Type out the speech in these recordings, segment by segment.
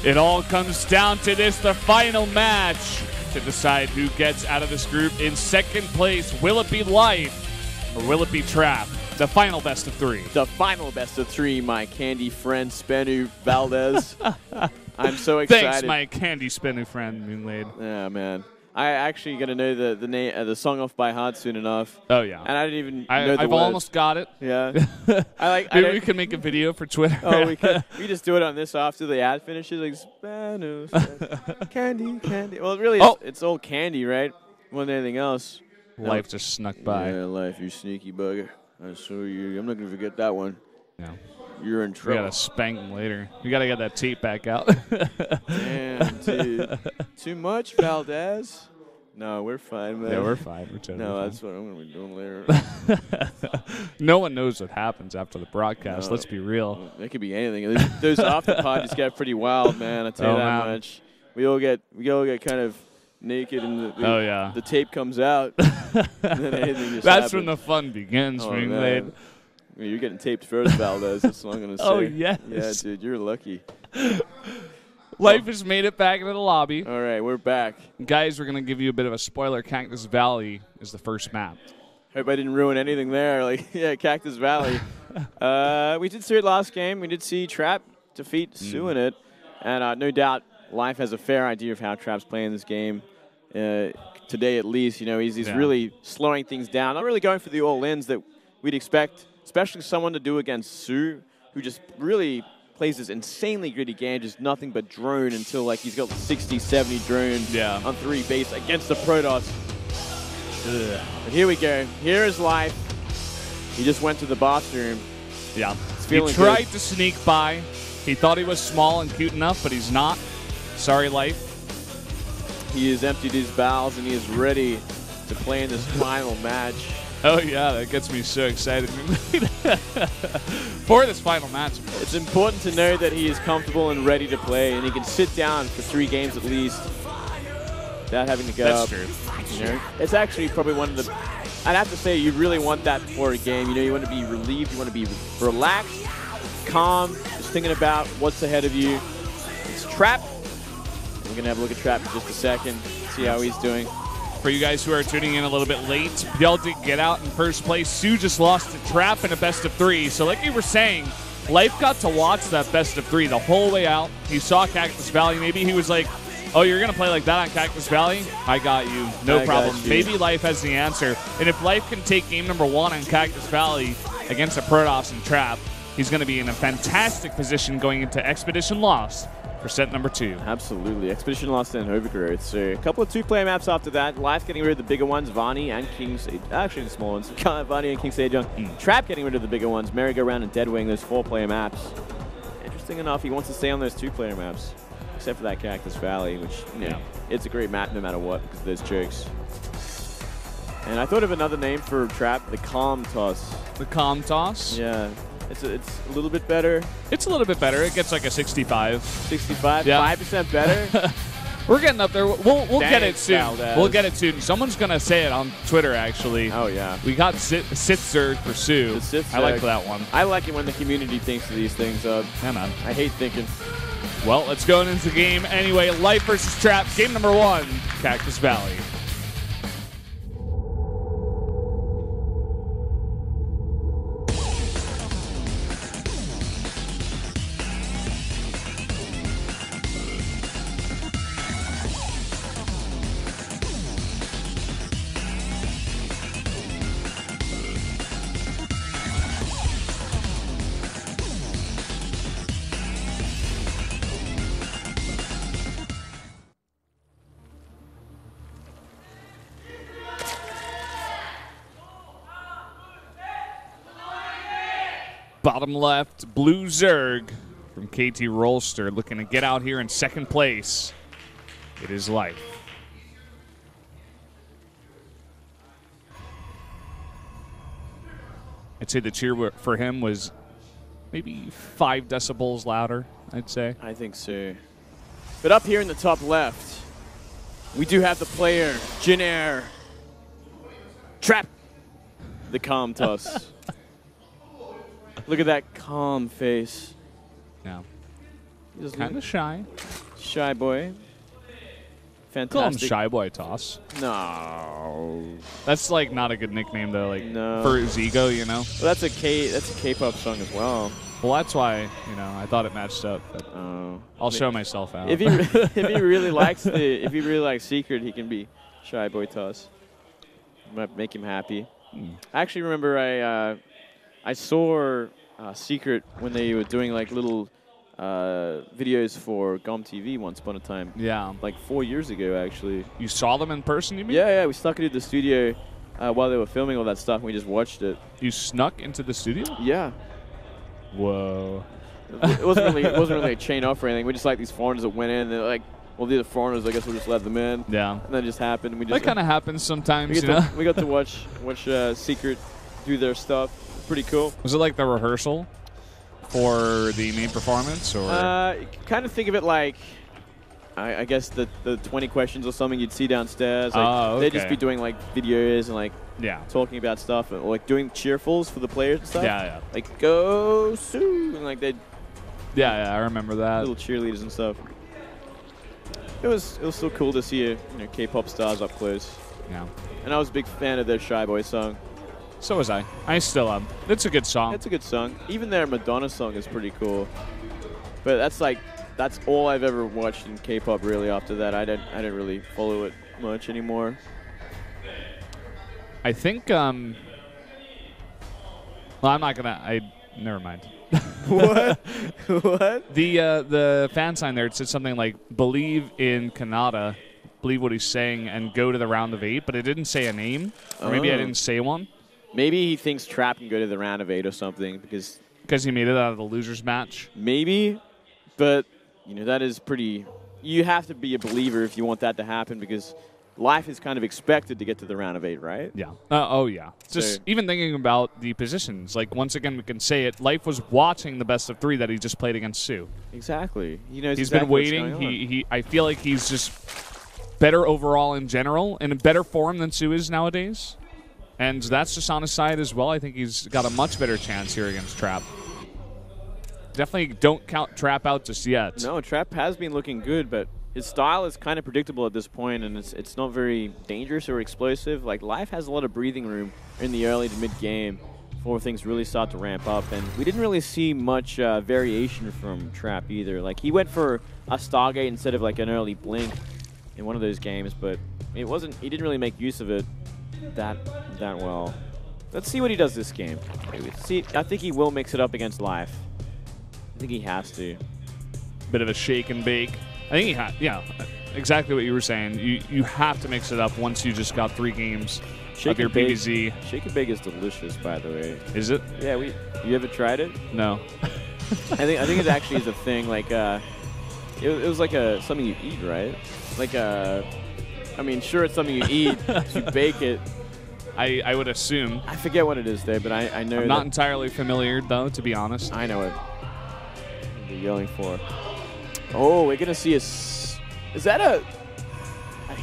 It all comes down to this, the final match to decide who gets out of this group in second place. Will it be Life or will it be Trap? The final best of three. The final best of three, my candy friend SBENU Valdez. I'm so excited. Thanks, my candy SBENU friend, Moonlade. Yeah, man. I actually gonna know the name, the song off by heart soon enough. Oh yeah. And I didn't even know the I've words. almost got it. Yeah. Maybe we can make a video for Twitter. Oh, we could. We just do it on this after the ad finishes, like SBENU, candy, candy. Well, it really, it's all candy, right? More than anything else. Life just snuck by. Yeah, Life, you sneaky bugger. I saw you. I'm not gonna forget that one. No. You're in trouble. We gotta spank him later. We gotta get that tape back out. Damn, dude. Too much, Valdez. No, we're fine, man. Yeah, we're fine. We're totally no, fine. that's what I'm going to be doing later. No one knows what happens after the broadcast. No. Let's be real. It could be anything. Those after parties get pretty wild, man. I tell you that much. We all get kind of naked, and the tape comes out. And then anything just that's happens. when the fun begins, Moonlade. You're getting taped first, Valdez. That's what I'm going to say. Oh, yes. Yeah, dude, you're lucky. Life has made it back into the lobby. All right, we're back. Guys, we're going to give you a bit of a spoiler. Cactus Valley is the first map. Hope I didn't ruin anything there. Like, yeah, Cactus Valley. We did see it last game. We did see Trap defeat Sue in it. And no doubt Life has a fair idea of how Trap's playing this game. Today, at least, you know, he's really slowing things down. Not really going for the all-ins that we'd expect, especially someone to do against Sue, who just really plays this insanely gritty game, just nothing but drone until like he's got 60, 70 drones on 3 base against the Protoss. But here we go. Here is Life. He just went to the bathroom. Yeah. He tried to sneak by. He thought he was small and cute enough, but he's not. Sorry, Life. He has emptied his bowels and he is ready to play in this final match. Oh, yeah, that gets me so excited for this final match. It's important to know that he is comfortable and ready to play, and he can sit down for 3 games at least without having to go up. That's true. You know? It's actually probably one of the... I'd have to say you really want that before a game. You know, you want to be relieved, you want to be relaxed, calm, just thinking about what's ahead of you. It's Trap. We're going to have a look at Trap in just a second, see how he's doing. For you guys who are tuning in a little bit late, Bell did get out in first place. Sue just lost to Trap in a best of 3. So like you were saying, Life got to watch that best of 3 the whole way out. He saw Cactus Valley. Maybe he was like, oh, you're going to play like that on Cactus Valley? I got you. No problem. Maybe Life has the answer. And if Life can take game number 1 on Cactus Valley against the Protoss and Trap, he's going to be in a fantastic position going into Expedition Lost for set number 2. Absolutely. Expedition Lost and Overgrowth. So a couple of 2-player maps after that. Life getting rid of the bigger ones, Vani and King's... Actually, the small ones. Vani and King Sejong. Trap getting rid of the bigger ones, Merry-Go-Round and Deadwing, those 4-player maps. Interesting enough, he wants to stay on those 2-player maps. Except for that Cactus Valley, which, you know, it's a great map no matter what because of those jokes. And I thought of another name for Trap, the Calm Toss. The Calm Toss? Yeah. It's a little bit better. It's a little bit better. It gets like a 65. 65? Yeah. 5% better? We're getting up there. We'll get it soon. Valdez. We'll get it soon. Someone's going to say it on Twitter, actually. Oh, yeah. We got Sith-Zerg for Sue. I like that one. I like it when the community thinks of these things. Yeah, man. I hate thinking. Well, let's go into the game anyway. Life versus Trap. Game number 1, Cactus Valley. Bottom left, Blue Zerg from KT Rolster looking to get out here in second place. It is Life. I'd say the cheer for him was maybe 5 decibels louder, I'd say. I think so. But up here in the top left, we do have the player, Jin Air. Trap. The Calm Toss. Look at that calm face. Yeah. He's Kind of shy. Shy boy. Fantastic. Call him Shy Boy Toss. No. That's like not a good nickname though. Like No. for his ego, you know. Well, that's a K-pop song as well. Well, that's why I thought it matched up. But I'll show myself out. If he really likes Secret, he can be Shy Boy Toss. Might make him happy. I actually remember I saw Secret when they were doing like little videos for GroupC once upon a time. Yeah. Like 4 years ago, actually. You saw them in person, you mean? Yeah, we snuck into the studio while they were filming all that stuff, and we just watched it. You snuck into the studio? Yeah. Whoa. It wasn't really a chain off or anything. We just like these foreigners that went in. They're like, well, these are foreigners. I guess we'll just let them in. Yeah. And then it just happened. That kind of happens sometimes, We got to watch Secret do their stuff. Pretty cool. Was it like the rehearsal for the main performance, or? Kind of think of it like, I guess the 20 questions or something you'd see downstairs. Like, okay. They'd just be doing like videos and like talking about stuff, or like doing cheerfuls for the players and stuff. Yeah. Like go Sue, and like they'd. Yeah, I remember that. Little cheerleaders and stuff. It was still cool to see K-pop stars up close. Yeah. And I was a big fan of their Shy Boy song. So was I. I still am. It's a good song. It's a good song. Even their Madonna song is pretty cool. But that's all I've ever watched in K-pop. Really, after that, I didn't really follow it much anymore. I think. Well, I'm not gonna. Never mind. What? What? The fan sign there, it said something like "Believe in Kannada," believe what he's saying, and go to the round of 8. But it didn't say a name, or maybe I didn't say one. Maybe he thinks Trap can go to the round of 8 or something because he made it out of the losers match. Maybe, but that is pretty. You have to be a believer if you want that to happen because life is kind of expected to get to the round of 8, right? Yeah. Yeah. Just even thinking about the positions, like once again we can say it. Life was watching the best of 3 that he just played against Sue. Exactly. He's been waiting. I feel like he's just better overall in general, and in better form than Sue is nowadays. And that's just on his side as well. I think he's got a much better chance here against Trap. Definitely don't count Trap out just yet. No, Trap has been looking good, but his style is kind of predictable at this point, and it's not very dangerous or explosive. Like, Life has a lot of breathing room in the early to mid-game before things really start to ramp up. And we didn't really see much variation from Trap either. Like, he went for a Stargate instead of like an early Blink in one of those games, but he didn't really make use of it that well. Let's see what he does this game. I think he will mix it up against Life. I think he has to. Bit of a shake and bake. I think he had, exactly what you were saying. You have to mix it up once you just got 3 games of your PBZ. Shake and bake is delicious, by the way. Is it? Yeah. You ever tried it? No. I think it actually is a thing. Like, it was like something you eat, right? Like I mean, sure, it's something you eat. You bake it. I would assume. I forget what it is there, but I know. I'm not entirely familiar, though, to be honest. I know it. What are you yelling for? Oh, we're going to see is that a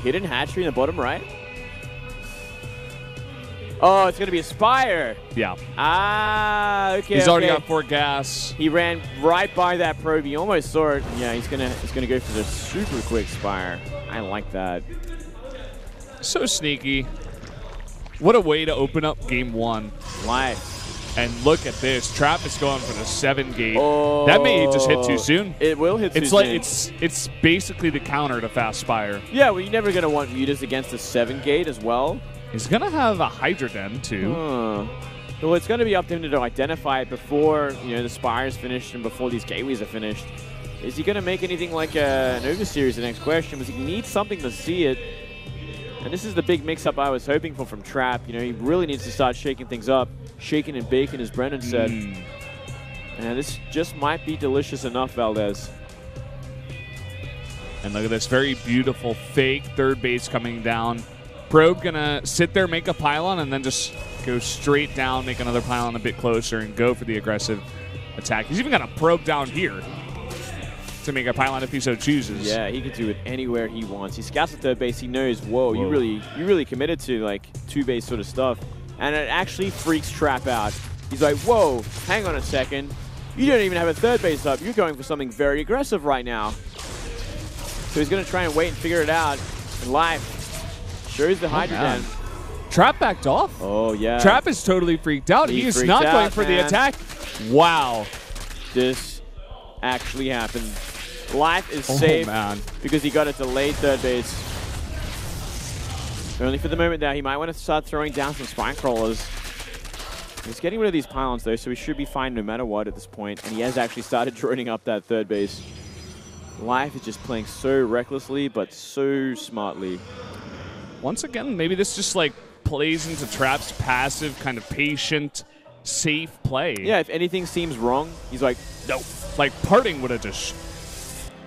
hidden hatchery in the bottom right? Oh, it's going to be a Spire. Yeah. Ah, okay. He's already got 4 gas. He ran right by that probe. He almost saw it. Yeah, he's gonna go for the super quick Spire. I like that. So sneaky. What a way to open up game 1. Life. And look at this. Trap is going for the 7 gate. Oh, that may just hit too soon. It will hit too soon. It's basically the counter to Fast Spire. Yeah, well, you're never going to want Mutas against the 7 gate as well. He's going to have a Hydra Den, too. Well, it's going to be up to him to identify it before the Spire is finished and before these gateways are finished. Is he going to make anything like an Overseries? The next question was he needs something to see it. And this is the big mix-up I was hoping for from Trap. He really needs to start shaking things up. Shaking and baking, as Brennan said. And this just might be delicious enough, Valdez. And look at this very beautiful fake third base coming down. Probe gonna sit there, make a pylon, and then just go straight down, make another pylon a bit closer, and go for the aggressive attack. He's even got a probe down here to make a pylon if he so chooses. Yeah, he can do it anywhere he wants. He scouts at third base. He knows, whoa. you really committed to like 2-base sort of stuff. And it actually freaks Trap out. He's like, whoa, hang on a second. You don't even have a third base up. You're going for something very aggressive right now. So he's going to try and wait and figure it out. And Life shows the Hydrogen. Trap backed off. Oh, yeah. Trap is totally freaked out. He is not going for the attack. Wow. This actually happened. Life is safe because he got a delayed third base. Only for the moment now. He might want to start throwing down some spine crawlers. He's getting rid of these pylons though, so he should be fine no matter what at this point. And he has actually started droning up that third base. Life is just playing so recklessly, but so smartly. Once again, maybe this just like plays into Trap's passive, kind of patient, safe play. Yeah, if anything seems wrong, he's like, no. Like Parting would have just...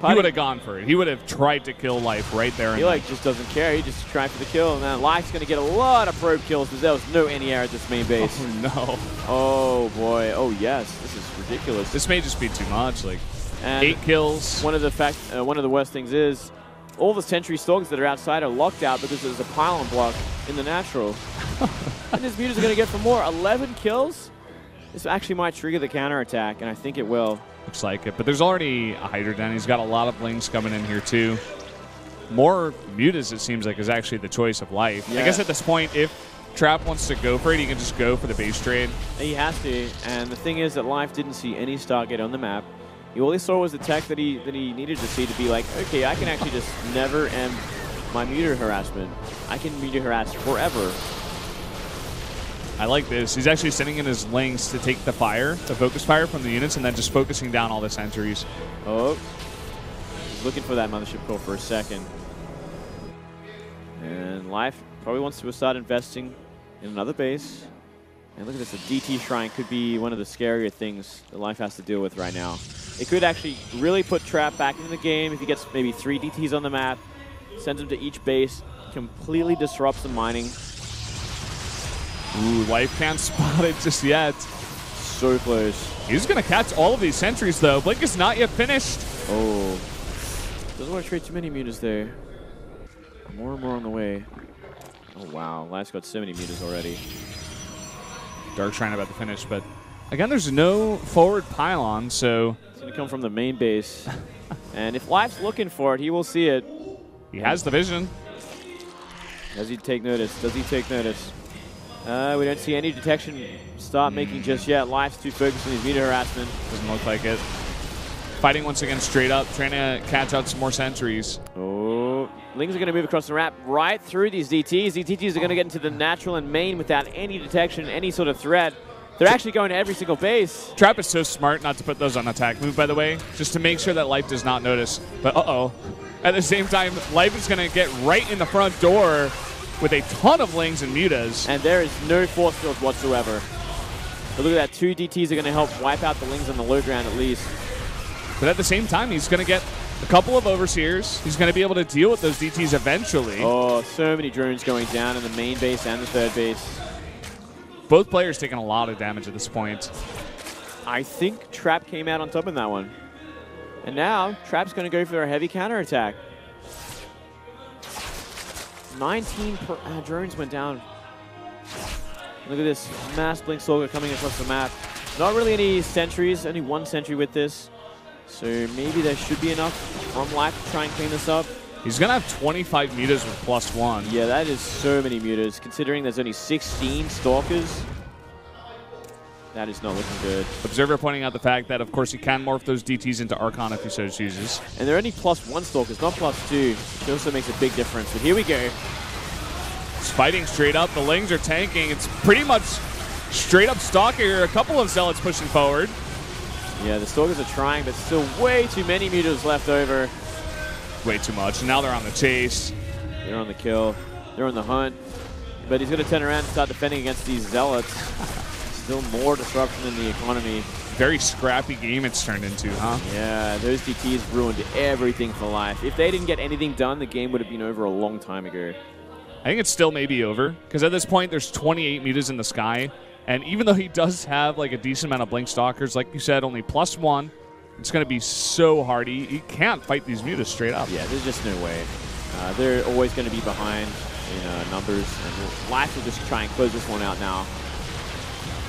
He would have gone for it. He would have tried to kill Life right there. He like just doesn't care. He just tried for the kill, and then Life's going to get a lot of probe kills because there was no anti-air at this main base. Oh, no. Oh, boy. Oh, yes. This is ridiculous. This may just be too much. Like, 8 kills. One of the worst things is all the Sentry Stalkers that are outside are locked out because there's a pylon block in the natural. And his Mutas are going to get for more. 11 kills? This actually might trigger the counterattack, and I think it will. Looks like it, but there's already a Hydroden. He's got a lot of Lings coming in here too. More Mutas, it seems like, is actually the choice of Life. Yeah. I guess at this point, if Trap wants to go for it, he can just go for the base trade. He has to, and the thing is that Life didn't see any Stargate on the map. All he saw was the tech that he needed to see to be like, okay, I can actually just never end my Muta harassment. I can Muta harass forever. I like this. He's actually sending in his Lings to take the fire, the focus fire from the units, and then just focusing down all the sentries. Oh. He's looking for that Mothership Core for a second. And Life probably wants to start investing in another base. And look at this, the DT Shrine could be one of the scarier things that Life has to deal with right now. It could actually really put Trap back into the game if he gets maybe 3 DTs on the map, sends them to each base, completely disrupts the mining. Ooh, Life can't spot it just yet. So close. He's going to catch all of these sentries, though. Blink is not yet finished. Oh. Doesn't want to trade too many Mutas there. More and more on the way. Oh, wow. Life's got so many Mutas already. Dark Shrine about to finish, but again, there's no forward pylon, so... It's going to come from the main base. And if Life's looking for it, he will see it. He has the vision. Does he take notice? Does he take notice? We don't see any detection start making just yet. Life's too focused on his Muta harassment. Doesn't look like it. Fighting once again straight up, trying to catch out some more sentries. Oh, Lings are going to move across the map right through these DTs. These DTs are going to get into the natural and main without any detection, any sort of threat. They're actually going to every single base. Trap is so smart not to put those on attack move, by the way, just to make sure that Life does not notice. But uh-oh. At the same time, Life is going to get right in the front door with a ton of Lings and Mutas. And there is no force field whatsoever. But look at that, 2 DTs are going to help wipe out the Lings on the low ground at least. But at the same time, he's going to get a couple of Overseers. He's going to be able to deal with those DTs eventually. Oh, so many drones going down in the main base and the third base. Both players taking a lot of damage at this point. I think Trap came out on top in that one. And now, Trap's going to go for a heavy counterattack. 19 drones went down. Look at this mass Blink Stalker coming across the map. Not really any sentries, only 1 sentry with this. So maybe there should be enough from Life to try and clean this up. He's going to have 25 Mutas with +1. Yeah, that is so many Mutas, considering there's only 16 Stalkers. That is not looking good. Observer pointing out the fact that, of course, he can morph those DTs into Archon if he so chooses. And they're only +1 Stalkers, not +2, which also makes a big difference. But here we go. It's fighting straight up. The Lings are tanking. It's pretty much straight up Stalker. A couple of Zealots pushing forward. Yeah, the Stalkers are trying, but still way too many Mutas left over. Way too much. And now they're on the chase. They're on the kill. They're on the hunt. But he's going to turn around and start defending against these Zealots. Still more disruption in the economy. Very scrappy game it's turned into, huh? Yeah, those DTs ruined everything for Life. If they didn't get anything done, the game would have been over a long time ago. I think it's still maybe over, because at this point there's 28 Mutas in the sky, and even though he does have like a decent amount of Blink Stalkers, like you said, only +1, it's going to be so hard. He can't fight these Mutas straight up. Yeah, there's just no way. They're always going to be behind in numbers, and Life will just try and close this one out now.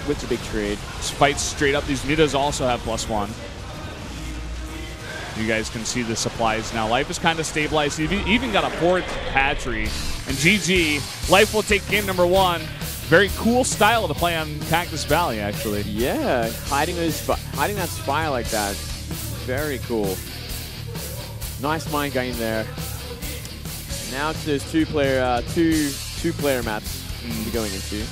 with the big trade. Just fights straight up. These Nidas also have +1. You guys can see the supplies now. Life is kind of stabilized. You've even got a 4th hatchery. And GG, Life will take game number 1. Very cool style to play on Cactus Valley, actually. Yeah, hiding that spire like that. Very cool. Nice mind game there. Now to those two-player maps we're going into.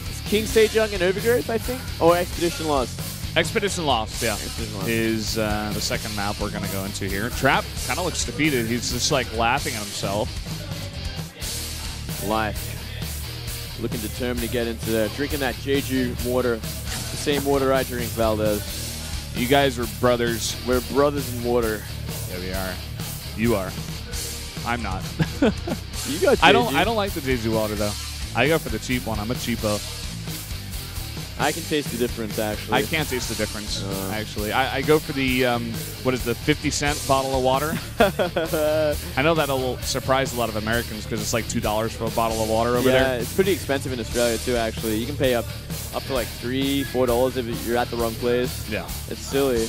It's King Stage Young and Overgrowth, I think, or Expedition Lost. Expedition Lost, yeah, Expedition Lost. is the second map we're going to go into here. Trap kind of looks defeated. He's just like laughing at himself. Life. Looking determined to get into there. Drinking that Jeju water. The same water I drink, Valdez. You guys are brothers. We're brothers in water. Yeah, we are. You are. I'm not. You got Jeju. I don't like the Jeju water, though. I go for the cheap one. I'm a cheapo. I can taste the difference, actually. I can't taste the difference, actually. I go for the, what is the 50-cent bottle of water? I know that'll surprise a lot of Americans because it's like $2 for a bottle of water over there. Yeah, it's pretty expensive in Australia, too, actually. You can pay up to like $3, $4 if you're at the wrong place. Yeah. It's silly.